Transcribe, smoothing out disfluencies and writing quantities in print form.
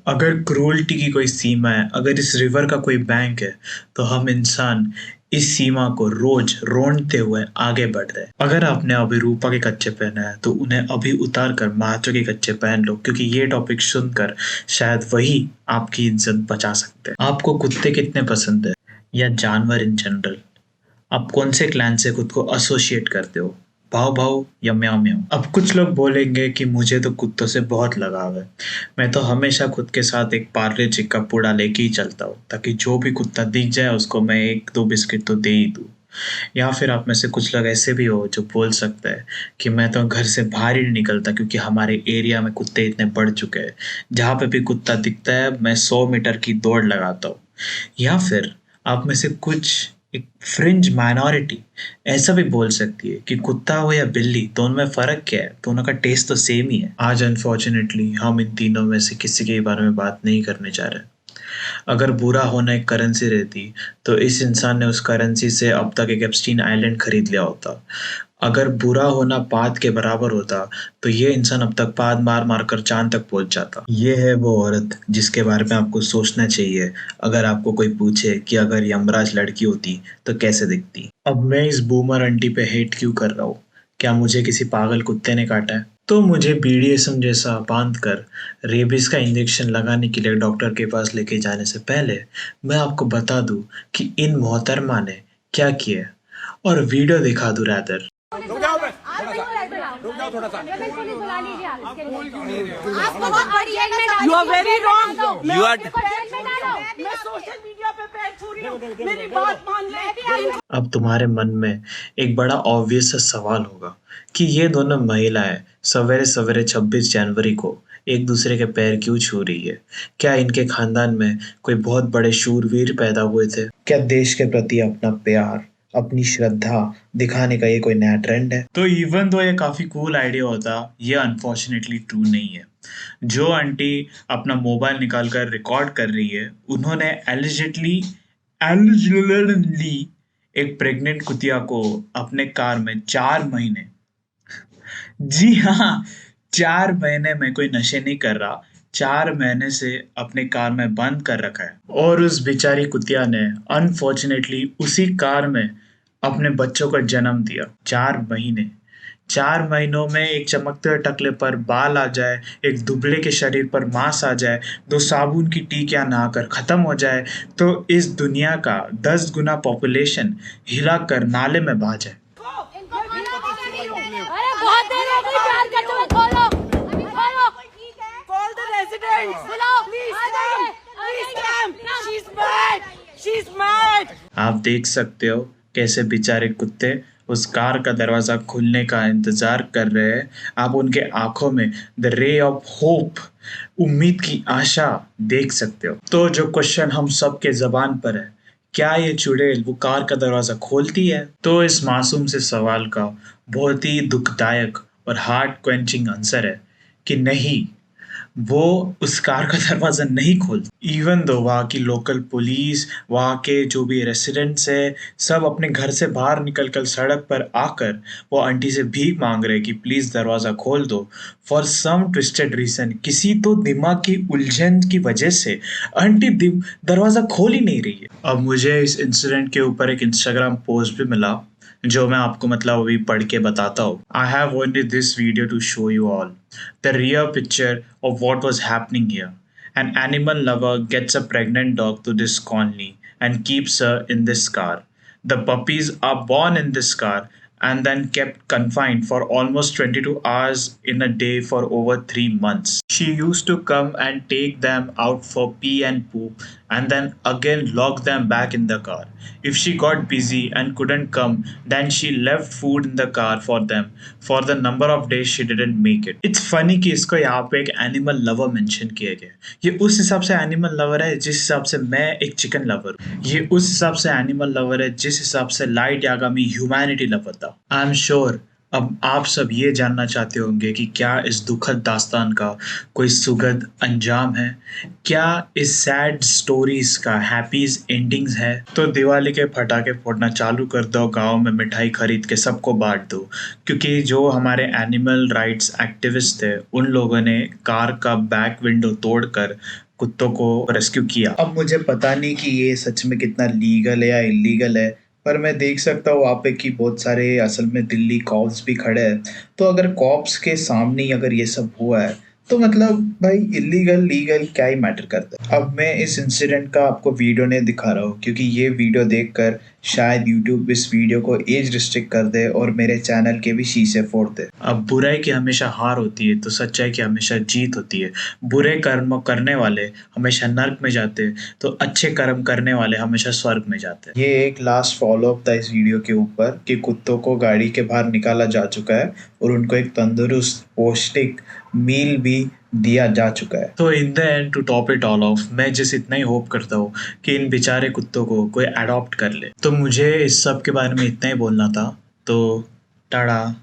अगर क्रूरल्टी की कोई सीमा है, अगर इस रिवर का कोई बैंक है, तो हम इंसान इस सीमा को रोज रोंदते हुए आगे बढ़ रहे हैं। अगर आपने अभी रूपा के कच्चे पहने हैं, तो उन्हें अभी उतार कर महाचो के कच्चे पहन लो, क्योंकि ये टॉपिक सुनकर शायद वही आपकी इज्जत बचा सकते हैं। आपको कुत्ते कितने पसंद है, या जानवर इन जनरल? आप कौन से क्लैन से खुद को एसोसिएट करते हो, भाव भाव या म्याऊं म्याऊं? अब कुछ लोग बोलेंगे कि मुझे तो कुत्तों से बहुत लगाव है। मैं तो हमेशा खुद के साथ एक पार्ले जी का पूड़ा लेके ही चलता हूँ, ताकि जो भी कुत्ता दिख जाए उसको मैं एक दो बिस्किट तो दे ही दूँ। या फिर आप में से कुछ लोग ऐसे भी हो जो बोल सकते हैं कि मैं तो घर से बाहर ही नहीं निकलता, क्योंकि हमारे एरिया में कुत्ते इतने बढ़ चुके हैं, जहाँ पे भी कुत्ता दिखता है मैं 100 मीटर की दौड़ लगाता हूँ। या फिर आप में से कुछ एक फ्रिंज माइनॉरिटी ऐसा भी बोल सकती है कि कुत्ता हो या बिल्ली, दोनों में फर्क क्या है, दोनों का टेस्ट तो सेम ही है। आज अनफॉर्चुनेटली हम इन तीनों में से किसी के बारे में बात नहीं करने जा रहे। अगर बुरा होना एक करेंसी रहती, तो इस इंसान ने उस करेंसी से अब तक एक एप्स्टीन आइलैंड खरीद लिया होता। अगर बुरा होना पाद के बराबर होता, तो ये इंसान अब तक पाद मार मार कर चांद तक पहुंच जाता। ये है वो औरत जिसके बारे में आपको सोचना चाहिए अगर आपको कोई पूछे कि अगर यमराज लड़की होती तो कैसे दिखती। अब मैं इस बूमर आंटी पे हेट क्यों कर रहा हूँ? क्या मुझे किसी पागल कुत्ते ने काटा है? तो मुझे बीडीएसएम जैसा बांध कर रेबीज का इंजेक्शन लगाने के लिए डॉक्टर के पास लेके जाने से पहले मैं आपको बता दूं कि इन मोहतरमा ने क्या किया, और वीडियो दिखा दूं रादर। रुक जाओ रुक जाओ थोड़ा सा। You are very wrong. You are मैं सोशल मीडिया पे पैर छू रही हूँ, मेरी बात मान ले। अब तुम्हारे मन में एक बड़ा ऑब्वियस सा सवाल होगा कि ये दोनों महिलाएं सवेरे सवेरे 26 जनवरी को एक दूसरे के पैर क्यों छू रही है? क्या इनके खानदान में कोई बहुत बड़े शूरवीर पैदा हुए थे? क्या देश के प्रति अपना प्यार, अपनी श्रद्धा दिखाने का ये कोई नया ट्रेंड है? तो इवन दो ये काफी कूल आइडिया होता, ये अनफॉर्चुनेटली ट्रू नहीं है। जो आंटी अपना मोबाइल निकाल कर रिकॉर्ड कर रही है, उन्होंने एलिजिडली एक प्रेग्नेंट कुतिया को अपने कार में 4 महीने, जी हाँ, 4 महीने में कोई नशे नहीं कर रहा, 4 महीने से अपने कार में बंद कर रखा है। और उस बेचारी कुतिया ने अनफॉर्चुनेटली उसी कार में अपने बच्चों को जन्म दिया। 4 महीने, 4 महीनों में एक चमकते हुए टकले पर बाल आ जाए, एक दुबले के शरीर पर मांस आ जाए, 2 साबुन की टिकियां नहाकर खत्म हो जाए, तो इस दुनिया का 10 गुना पॉपुलेशन हिला कर नाले में बहा जाए। अरे बहुत देर हो गई, प्यार करते हुए खोलो, अभी खोलो। Call the residents. बुलाओ, Please आ जाइए, come. आ Please जाइए। come. She's mad. She's mad. आप देख सकते हो कैसे बेचारे कुत्ते उस कार का दरवाजा खुलने का इंतजार कर रहे हैं। आप उनके आंखों में द रे ऑफ होप, उम्मीद की आशा देख सकते हो। तो जो क्वेश्चन हम सब के जबान पर है, क्या ये चुड़ैल वो कार का दरवाजा खोलती है? तो इस मासूम से सवाल का बहुत ही दुखदायक और हार्ट क्वेंचिंग आंसर है कि नहीं, वो उस कार का दरवाजा नहीं खोलती। इवन दो वहाँ की लोकल पुलिस, वहाँ के जो भी रेसिडेंट्स है, सब अपने घर से बाहर निकल कर सड़क पर आकर वो आंटी से भीख मांग रहे कि प्लीज दरवाजा खोल दो। फॉर सम ट्विस्टेड रीजन, किसी तो दिमाग की उलझन की वजह से आंटी दरवाजा खोल ही नहीं रही है। अब मुझे इस इंसिडेंट के ऊपर एक इंस्टाग्राम पोस्ट भी मिला, जो मैं आपको मतलब अभी पढ़ के बताता हूँ। I have only this video to show you all the real picture of what was happening here. An animal lover gets a pregnant dog to this colony and keeps her in this car. The puppies are born in this car and then kept confined for almost 22 hours in a day for over 3 months. She used to come and take them out for pee and poop and then again lock them back in the car. If she got busy and couldn't come, then she left food in the car for them for the number of days she didn't make it. It's funny कि इसको यहाँ पे एक animal lover mention किया गया। ये उस हिसाब से एनिमल लवर है जिस हिसाब से मैं एक चिकन लवर हूँ। ये उस हिसाब से एनिमल लवर है जिस हिसाब से लाइट यागामी ह्यूमैनिटी लवर था। आई एम श्योर अब आप सब ये जानना चाहते होंगे कि क्या इस दुखद दास्तान का कोई सुखद अंजाम है? क्या इस सैड स्टोरीज का हैप्पीज एंडिंग्स है? तो दिवाली के पटाखे फोड़ना चालू कर दो, गाँव में मिठाई खरीद के सबको बांट दो, क्योंकि जो हमारे एनिमल राइट्स एक्टिविस्ट थे उन लोगों ने कार का बैक विंडो तोड़कर कुत्तों को रेस्क्यू किया। अब मुझे पता नहीं कि ये सच में कितना लीगल है या इलीगल है, पर मैं देख सकता हूँ वहाँ पे कि बहुत सारे असल में दिल्ली कॉप्स भी खड़े हैं। तो अगर कॉप्स के सामने ही अगर ये सब हुआ है तो मतलब भाई इलीगल लीगल क्या ही मैटर करता है। अब मैं इस इंसिडेंट का आपको वीडियो नहीं दिखा रहा हूँ क्योंकि ये वीडियो देखकर शायद यूट्यूब इस वीडियो को एज रिस्ट्रिक्ट कर दे और मेरे चैनल के भी शीशे फोड़ दे। अब बुराई की हमेशा हार होती है तो सच्चाई की हमेशा जीत होती है। बुरे कर्म करने वाले हमेशा नर्क में जाते हैं तो अच्छे कर्म करने वाले हमेशा स्वर्ग में जाते हैं। ये एक लास्ट फॉलो अप था इस वीडियो के ऊपर कि कुत्तों को गाड़ी के बाहर निकाला जा चुका है और उनको एक तंदुरुस्त पौष्टिक मील भी दिया जा चुका है। तो in the end to top it all off, मैं जिस इतना ही होप करता हूँ कि इन बेचारे कुत्तों को कोई अडॉप्ट कर ले। तो मुझे इस सब के बारे में इतना ही बोलना था। तो टाटा।